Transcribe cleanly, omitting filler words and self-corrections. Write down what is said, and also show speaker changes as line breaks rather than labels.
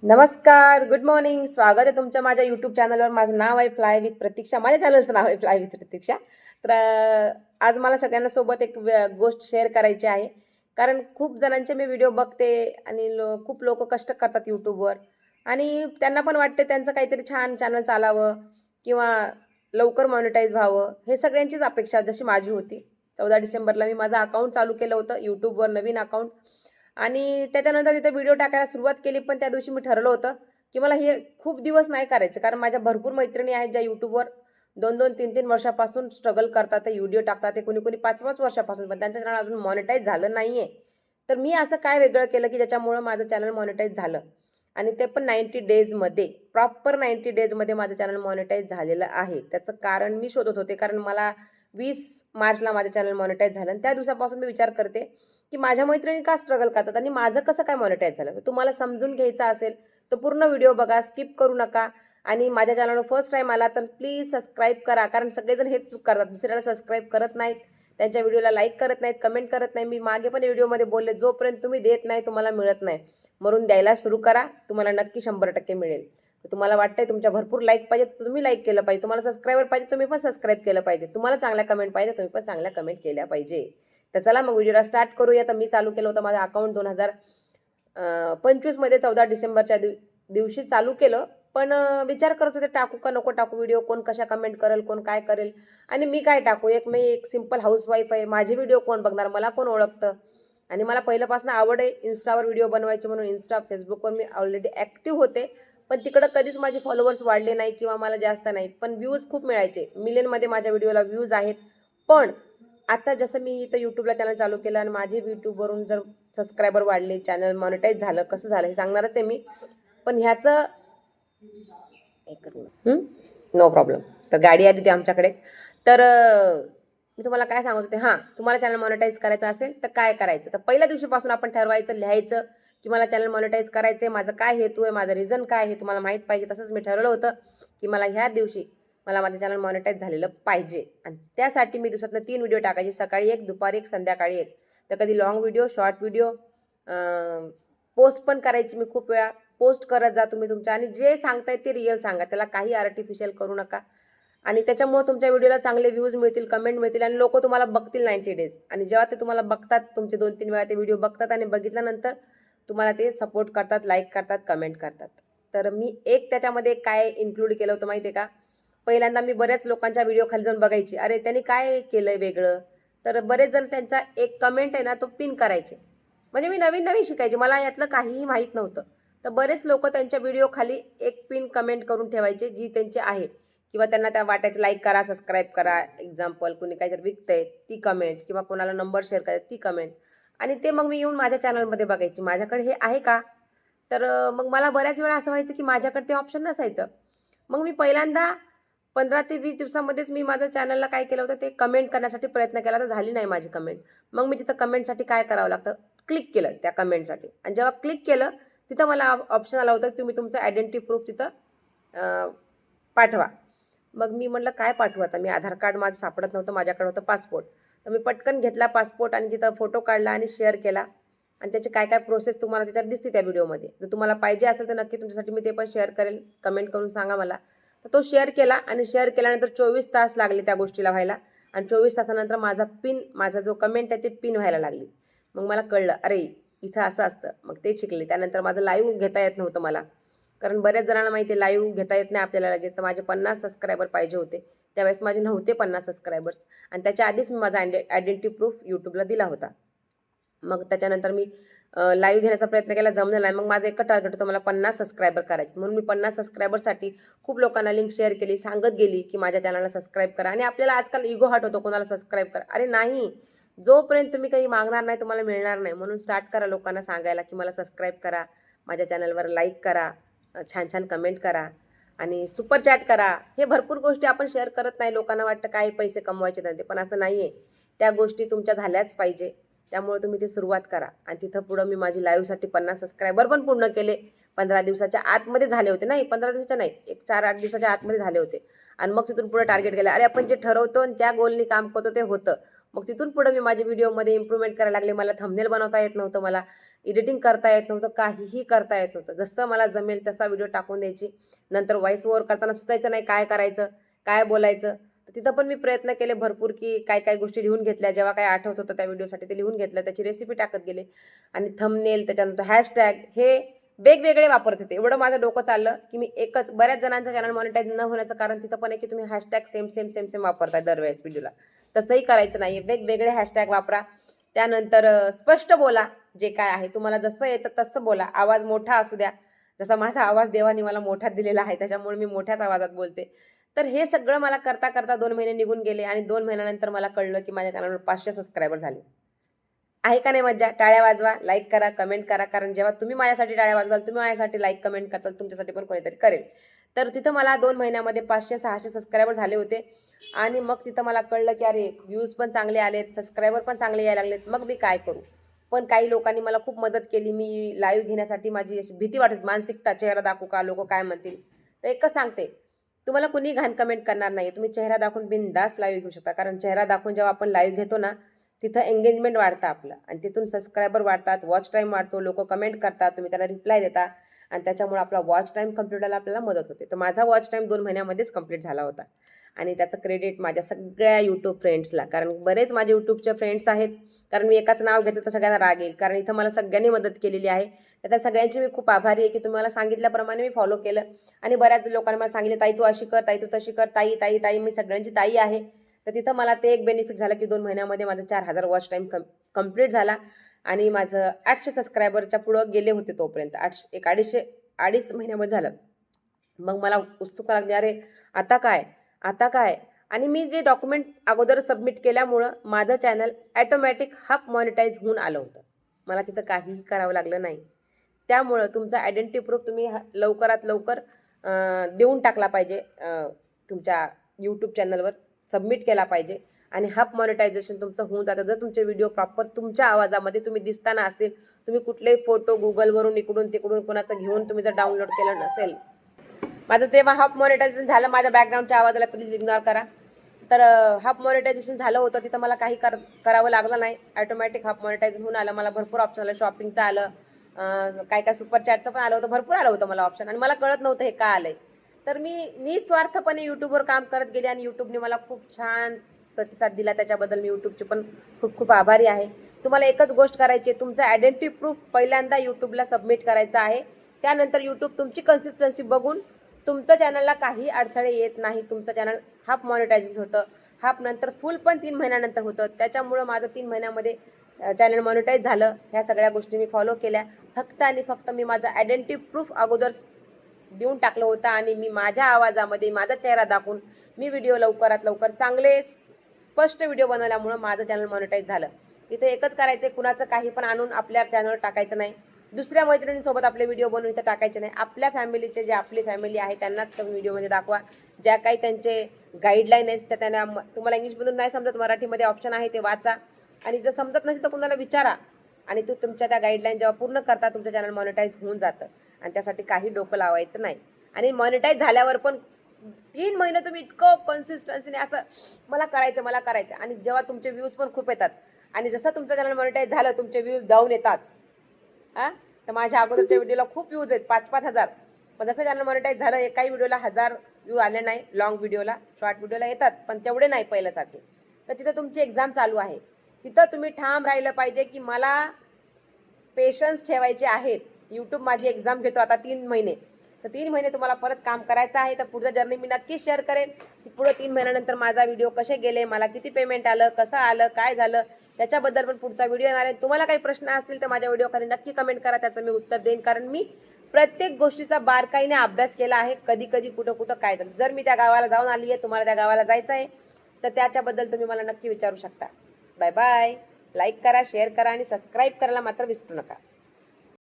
नमस्कार, good morning. स्वागत आहे तुमच्या माझ्या यूट्यूब चॅनलवर. माझं नाव आहे फ्लाय विथ प्रतीक्षा. माझ्या चॅनलचं नाव आहे फ्लाय विथ प्रतीक्षा. तर आज मला सगळ्यांना सोबत एक गोष्ट शेअर करायची आहे. कारण खूप जणांचे मी व्हिडिओ बघते आणि खूप लोक कष्ट करतात यूट्यूबवर आणि त्यांना पण वाटते त्यांचं काहीतरी छान चॅनल चालावं किंवा लवकर मॉनिटाईज व्हावं. हे सगळ्यांचीच अपेक्षा जशी माझी होती. 14 डिसेंबरला मी माझं अकाउंट चालू केलं होतं यूट्यूबवर, नवीन अकाउंट. आणि त्याच्यानंतर तिथे व्हिडिओ टाकायला सुरुवात केली. पण त्या दिवशी मी ठरवलं होतं, की मला हे खूप दिवस नाही करायचं. कारण माझ्या भरपूर मैत्रिणी आहेत ज्या यूट्यूबवर 2-2, 3-3 वर्षापासून स्ट्रगल करतात. ते व्हिडिओ टाकतात. ते कोणी-कोणी 5-5 वर्षापासून. पण त्यांचं चॅनल अजून मॉनिटाईज झालं नाहीये. तर मी असं काय वेगळं केलं, की ज्याच्यामुळं माझं चॅनल मॉनिटाईज झालं आणि ते पण 90 डेजमध्ये. प्रॉपर 90 डेजमध्ये माझं चॅनल मॉनिटाईज झालेलं आहे. त्याचं कारण मी शोधत होते. कारण मला 20 मार्चला माझं चॅनल मॉनिटाईज झालं आणि त्या दिवसापासून मी विचार करते, की माझ्या मैत्रिणी का स्ट्रगल करतात आणि माझं कसं काय मॉनिटाईज झालं. तुम्हाला समजून घ्यायचं असेल तर पूर्ण व्हिडिओ बघा, स्किप करू नका. आणि माझ्या चॅनलवर फर्स्ट टाईम आला तर प्लीज सबस्क्राईब करा. कारण सगळेजण हेच चूक करतात, दुसऱ्याला सबस्क्राईब करत नाहीत, त्यांच्या व्हिडिओला लाईक करत नाहीत, कमेंट करत नाही. मी मागे पण व्हिडिओमध्ये बोलले, जोपर्यंत तुम्ही देत नाही तुम्हाला मिळत नाही. म्हणून द्यायला सुरू करा, तुम्हाला नक्की 100% मिळेल. तुम्हाला वाटतंय तुमच्या भरपूर लाईक पाहिजे तर तुम्ही लाईक केलं पाहिजे, तुम्हाला सबस्क्रायबर पाहिजे तुम्ही पण सबस्क्राईब केलं पाहिजे, तुम्हाला चांगल्या कमेंट पाहिजे तुम्ही पण चांगल्या कमेंट केल्या पाहिजे. तर चला मग व्हिडिओला स्टार्ट करूया. तर मी चालू केलं होतं माझं अकाउंट 2025 मध्ये 14 डिसेंबरच्या दिवशी चालू केलं. पण विचार करत होते टाकू का नको टाकू व्हिडिओ, कोण कशा कमेंट करेल, कोण काय करेल आणि मी काय टाकू. मी एक सिंपल हाऊसवाईफ आहे, माझे व्हिडिओ कोण बघणार, मला कोण ओळखतं. आणि मला पहिल्यापासून आवड आहे इन्स्टावर व्हिडिओ बनवायची, म्हणून इन्स्टा फेसबुकवर मी ऑलरेडी ॲक्टिव्ह होते. पण तिकडं कधीच माझे फॉलोअर्स वाढले नाही किंवा मला जास्त नाहीत. पण व्ह्यूज खूप मिळायचे, मिलियनमध्ये माझ्या व्हिडिओला व्ह्यूज आहेत. पण आता जसं मी इथं यूट्यूबला चॅनल चालू केलं आणि माझे यूट्यूबवरून जर सबस्क्रायबर वाढले, चॅनल मॉनिटाईज झालं, कसं झालं हे सांगणारच आहे मी. पण ह्याचं एकच नो प्रॉब्लेम. तर गाडी आली होती आमच्याकडे. तर मी तुम्हाला काय सांगत होते, हां, तुम्हाला चॅनल मॉनिटाईज करायचं असेल तर काय करायचं. तर पहिल्या दिवशीपासून आपण ठरवायचं, लिहायचं, की मला चॅनल मॉनिटाईज करायचं आहे, माझं काय हेतू आहे, माझं रिझन काय आहे, तुम्हाला माहीत पाहिजे. तसंच मी ठरवलं होतं, की मला ह्या दिवशी मला माझं चॅनल मॉनिटाईज झालेलं पाहिजे. आणि त्यासाठी मी दिवसातनं 3 व्हिडिओ टाकायचे, सकाळी 1, दुपारी 1, संध्याकाळी 1. तर कधी long video, short video, post पण करायची मी खूप वेळा. पोस्ट करत जा तुम्ही तुमच्या आणि जे सांगताय ते रिअल सांगा. त्याला काही आर्टिफिशियल करू नका. आणि त्याच्यामुळे तुमच्या व्हिडिओला चांगले व्ह्यूज मिळतील, कमेंट मिळतील आणि लोकं तुम्हाला बघतील 90 डेज. आणि जेव्हा ते तुम्हाला बघतात, तुमचे 2-3 वेळा ते व्हिडिओ बघतात आणि बघितल्यानंतर तुम्हाला ते सपोर्ट करतात, लाईक करतात, कमेंट करतात. तर मी एक त्याच्यामध्ये काय इन्क्लूड केलं होतं माहिती आहे का? पहिल्यांदा मी बऱ्याच लोकांच्या व्हिडिओ खाली जाऊन बघायची. अरे, त्यांनी काय केलंय वेगळं? तर बरेच जण त्यांचा एक कमेंट आहे ना, तो पिन करायचे. म्हणजे मी नवीन-नवीन शिकायचे. मला यातलं काहीही माहीत नव्हतं. तर बरेच लोकं त्यांच्या व्हिडिओ खाली एक पिन कमेंट करून ठेवायचे, जी त्यांची आहे किंवा त्यांना त्या वाटायचं लाईक करा, सबस्क्राईब करा. एक्झाम्पल कुणी काहीतरी विकतंय ती कमेंट किंवा कोणाला नंबर शेअर करायचा ती कमेंट. आणि ते मग मी येऊन माझ्या चॅनलमध्ये बघायची. माझ्याकडे हे आहे का? तर मग मला बऱ्याच वेळा असं व्हायचं, की माझ्याकडे ते ऑप्शन नसायचं. मग मी पहिल्यांदा 15 ते 20 दिवसामध्येच मी माझ्या चॅनलला काय केलं होतं, ते कमेंट करण्यासाठी प्रयत्न केला, तर झाली नाही माझी कमेंट. मग मी तिथं कमेंटसाठी काय करावं लागतं, क्लिक केलं त्या कमेंटसाठी आणि जेव्हा क्लिक केलं, तिथं मला ऑप्शन आला होता, की तुम्ही तुमचं आयडेंटिटी प्रूफ तिथं पाठवा. मग मी म्हटलं काय पाठवू आता, मी आधार कार्ड माझं सापडत नव्हतं, माझ्याकडे होतं पासपोर्ट. तर मी पटकन घेतला पासपोर्ट आणि तिथं फोटो काढला आणि शेअर केला आणि त्याची काय काय प्रोसेस तुम्हाला त्याच्यात दिसते त्या व्हिडिओमध्ये. जर तुम्हाला पाहिजे असेल तर नक्की तुमच्यासाठी मी ते पण शेअर करेल, कमेंट करून सांगा मला. तर तो शेअर केला आणि शेअर केल्यानंतर 24 तास लागले त्या गोष्टीला व्हायला आणि 24 तासानंतर माझा जो कमेंट आहे ते पिन व्हायला लागली. मग मला कळलं, अरे इथं असं असतं. मग ते शिकले. त्यानंतर माझं लाईव्ह घेता येत नव्हतं मला. कारण बऱ्याच जणांना माहिती आहे लाईव्ह घेता येत नाही आपल्याला लगेच. तर माझे 50 सबस्क्रायबर पाहिजे होते. त्यावेळेस माझे नव्हते 50 सबस्क्रायबर्स आणि त्याच्या आधीच मी माझा आयडेंटिटी प्रूफ यूट्यूबला दिला होता. मग त्याच्यानंतर मी लाईव्ह घेण्याचा प्रयत्न केला, जमलं नाही. मग माझं एकच टार्गेट होतं, मला 50 सबस्क्रायबर करायचे. म्हणून मी 50 सबस्क्रायबरसाठी खूप लोकांना लिंक शेअर केली, सांगत गेली, की माझ्या चॅनलला सबस्क्राईब करा. आणि आपल्याला आजकाल इगो हर्ट होतो, कोणाला सबस्क्राईब करा. अरे नाही, जोपर्यंत तुम्ही काही मागणार नाही तुम्हाला मिळणार नाही. म्हणून स्टार्ट करा लोकांना सांगायला, की मला सबस्क्राईब करा, माझ्या चॅनलवर लाईक करा, छान-छान कमेंट करा आणि सुपर चॅट करा. हे भरपूर गोष्टी आपण शेअर करत नाही. लोकांना वाटतं काय पैसे कमवायचे धंदे, पण असं नाही आहे. त्या गोष्टी तुमच्या झाल्याच पाहिजे. त्यामुळे तुम्ही ते सुरुवात करा. आणि तिथं पुढं मी माझी लाईव्हसाठी 50 सबस्क्रायबर पण पूर्ण केले. 15 दिवसाच्या आतमध्ये झाले होते. नाही 15 दिवसाच्या नाही, एक 4-8 दिवसाच्या आतमध्ये झाले होते. आणि मग तिथून पुढे टार्गेट केलं. अरे आपण जे ठरवतो आणि त्या गोलनी काम करतो ते होतं. मग तिथून पुढे मी माझ्या व्हिडिओमध्ये इम्प्रूव्हमेंट करायला लागले. मला थंबनेल बनवता येत नव्हतं, मला एडिटिंग करता येत नव्हतं, काहीही करता येत नव्हतं. जसं मला जमेल तसा व्हिडिओ टाकून द्यायची. नंतर व्हॉइस ओव्हर करताना सुचायचं नाही काय करायचं, काय बोलायचं. तर तिथं पण मी प्रयत्न केले भरपूर, की काय गोष्टी लिहून घेतल्या. जेव्हा काय आठवत होतं त्या व्हिडिओसाठी ते लिहून घेतलं, त्याची रेसिपी टाकत गेले. आणि थंबनेल, त्याच्यानंतर हॅशटॅग हे वेगवेगळे वापरत होते. एवढं माझं डोकं चाललं, की मी एकच बऱ्याच जणांचं चॅनल मॉनिटाईज न होण्याचं कारण तिथं पण आहे, की तुम्ही हॅशटॅग सेम वापरताय दरवेळेस व्हिडिओला. तसंही करायचं नाही. वेगवेगळे हॅशटॅग वापरा. त्यानंतर स्पष्ट बोला. जे काय आहे तुम्हाला जसं येतं तसं बोला. आवाज मोठा असू द्या. जसा माझा आवाज देवाने मला मोठा दिलेला आहे, त्याच्यामुळे मी मोठ्याच आवाजात बोलते. तर हे सगळं मला करता 2 महिने निघून गेले आणि 2 महिन्यानंतर मला कळलं, की माझ्या चॅनलवर 500 सबस्क्रायबर झाले. आहे का नाही मज्जा? टाळ्या वाजवा, लाईक करा, कमेंट करा. कारण जेव्हा तुम्ही माझ्यासाठी टाळ्या वाजवाल, तुम्ही माझ्यासाठी लाईक, कमेंट करताल, तुमच्यासाठी पण कोणीतरी करेल. तर तिथं मला 2 महिन्यामध्ये 500-600 सबस्क्रायबर झाले होते आणि मग तिथं मला कळलं, की अरे व्ह्यूज पण चांगले आलेत, सबस्क्रायबर पण चांगले यायला लागलेत. मग मी काय करू? पण काही लोकांनी मला खूप मदत केली. मी लाईव्ह घेण्यासाठी माझी अशी भीती वाटत, मानसिकता, चेहरा दाखवू का? लोकं काय म्हणतील? तर एकच सांगते, तुम्हाला कुणी घाण कमेंट करणार नाही. तुम्ही चेहरा दाखवून बिनधास्त लाईव्ह घेऊ शकता. कारण चेहरा दाखवून जेव्हा आपण लाईव्ह घेतो ना, तिथं एंगेजमेंट वाढतं आपलं आणि तिथून सबस्क्रायबर वाढतात, वॉच टाईम वाढतो, लोकं कमेंट करतात, तुम्ही त्याला रिप्लाय देता आणि त्याच्यामुळे आपला वॉच टाईम कंप्लीट व्हायला आपल्याला मदत होते. तर माझा वॉच टाईम 2 महिन्यामध्येच कंप्लीट झाला होता आणि त्याचं क्रेडिट माझ्या सगळ्या यूट्यूब फ्रेंड्सला. कारण बरेच माझे यूट्यूबचे फ्रेंड्स आहेत. कारण मी एकाच नाव घेतलं तर सगळ्यांना राग येईल. कारण इथं मला सगळ्यांनी मदत केलेली आहे. तर त्या सगळ्यांची मी खूप आभारी आहे, की तुम्ही मला सांगितल्याप्रमाणे मी फॉलो केलं आणि बऱ्याच लोकांनी मला सांगितलं, "ताई तू अशी कर, ताई तू तशी कर, ताई, ताई, ताई." मी सगळ्यांची ताई आहे. तर तिथं मला ते एक बेनिफिट झालं, की 2 महिन्यामध्ये माझा 4000 वॉच टाईम कंप्लीट झाला आणि माझं 800 सबस्क्रायबरच्या पुढं गेले होते तोपर्यंत. 800 एक 2.5 महिन्यामध्ये झालं. मग मला उत्सुकता लागली, "अरे आता काय? आता काय?" आणि मी जे डॉक्युमेंट अगोदर सबमिट केल्यामुळं माझं चॅनल ऑटोमॅटिक हाफ मॉनिटाईज होऊन आलं होतं. मला तिथं काहीही करावं लागलं नाही. त्यामुळं तुमचा आयडेंटिटी प्रूफ तुम्ही लवकरात लवकर देऊन टाकला पाहिजे. तुमच्या YouTube चॅनलवर सबमिट केला पाहिजे आणि हाफ मॉनिटायझेशन तुमचं होऊन जातं. जर तुमचे व्हिडिओ प्रॉपर तुमच्या आवाजामध्ये तुम्ही दिसताना असतील, तुम्ही कुठलेही फोटो Googleवरून इकडून-तिकडून कोणाचं घेऊन तुम्ही जर डाउनलोड केलं नसेल. माझं तेव्हा हाफ मॉनिटायझेशन झालं. माझ्या बॅकग्राऊंडच्या आवाजाला प्लीज इग्नोर करा. तर हाफ मॉनिटायझेशन झालं होतं. तिथं मला काही करावं लागलं नाही. ऑटोमॅटिक हाफ मॉनिटाईज होऊन आलं. मला भरपूर ऑप्शन आलं. शॉपिंगचं आलं, काय सुपर चॅटचं पण आलं होतं. भरपूर आलं होतं मला ऑप्शन आणि मला कळत नव्हतं हे का आलंय. तर मी निस्वार्थपणे YouTubeवर काम करत गेले आणि YouTubeने मला खूप छान प्रतिसाद दिला. त्याच्याबद्दल मी YouTubeचे पण खूप आभारी आहे. तुम्हाला एकच गोष्ट करायची आहे. तुमचं आयडेंटिटी प्रूफ पहिल्यांदा YouTubeला सबमिट करायचं आहे. त्यानंतर YouTube तुमची कन्सिस्टन्सी बघून तुमच्या चॅनलला काही अडथळे येत नाही. तुमचं चॅनल हाफ मॉनिटायझेशन होतं. हाफ नंतर फुल पण 3 महिन्यानंतर होतं. त्याच्यामुळं माझं 3 महिन्यामध्ये चॅनल मॉनिटाईज झालं. ह्या सगळ्या गोष्टी मी फॉलो केल्या. फक्त आणि फक्त मी माझं आयडेंटिटी प्रूफ अगोदर देऊन टाकलं होतं आणि मी माझ्या आवाजामध्ये माझा चेहरा दाखवून मी व्हिडिओ लवकरात लवकर चांगले स्पष्ट व्हिडिओ बनवल्यामुळं माझं चॅनल मॉनिटाईज झालं. इथे एकच करायचं आहे, कुणाचं काही पण आणून आपल्या चॅनलवर टाकायचं नाही. दुसऱ्या मैत्रिणींसोबत आपले व्हिडिओ बनवून इथं टाकायचे नाही. आपल्या फॅमिलीचे जे आपली फॅमिली आहे त्यांनाच त्या व्हिडिओमध्ये दाखवा. ज्या काही त्यांचे गाईडलाईन आहेत त्या त्यांना तुम्हाला इंग्लिशमधून नाही समजत, मराठीमध्ये ऑप्शन आहे ते वाचा आणि जर समजत नसेल तर कुणाला विचारा आणि तुमच्या त्या गाईडलाईन जेव्हा पूर्ण करता तुमचं चॅनल मॉनिटाईज होऊन जातं आणि त्यासाठी काही डोकं लावायचं नाही. आणि मॉनिटाईज झाल्यावर पण 3 महिने तुम्ही इतकं कन्सिस्टन्सीने असं मला करायचं आणि जेव्हा तुमचे व्ह्यूज पण खूप येतात आणि जसं तुमचं चॅनल मॉनिटाईज झालं तुमचे व्ह्यूज डाऊन येतात. तर माझ्या अगोदरच्या व्हिडिओला खूप व्ह्यूज आहेत 5-5 हजार. पण जसं चॅनल मॉनिटाईज झालं एकाही व्हिडिओला 1000 व्ह्यू आले नाही. लॉंग व्हिडिओला, शॉर्ट व्हिडिओला येतात पण तेवढे नाही पहिल्यासारखे. तर तिथं तुमची एक्झाम चालू आहे. तिथं तुम्ही ठाम राहिलं पाहिजे, की मला पेशन्स ठेवायचे आहेत. YouTube माझी एक्झाम घेतो आता 3 महिने. तर 3 महिने तुम्हाला परत काम करायचं आहे. तर पुढचं जर्नी मी नक्कीच शेअर करेन, की पुढे 3 महिन्यानंतर माझा व्हिडिओ कसे गेले, मला किती पेमेंट आलं, कसं आलं, काय झालं, त्याच्याबद्दल पण पुढचा व्हिडिओ येणार आहे. तुम्हाला काही प्रश्न असतील तर माझ्या व्हिडिओखाली नक्की कमेंट करा. त्याचं मी उत्तर देईन. कारण मी प्रत्येक गोष्टीचा बारकाईने अभ्यास केला आहे. कधी कुठं काय झालं. जर मी त्या गावाला जाऊन आली आहे, तुम्हाला त्या गावाला जायचं आहे, तर त्याच्याबद्दल तुम्ही मला नक्की विचारू शकता. Bye bye. लाईक करा, शेअर करा आणि सबस्क्राईब करायला मात्र विसरू नका.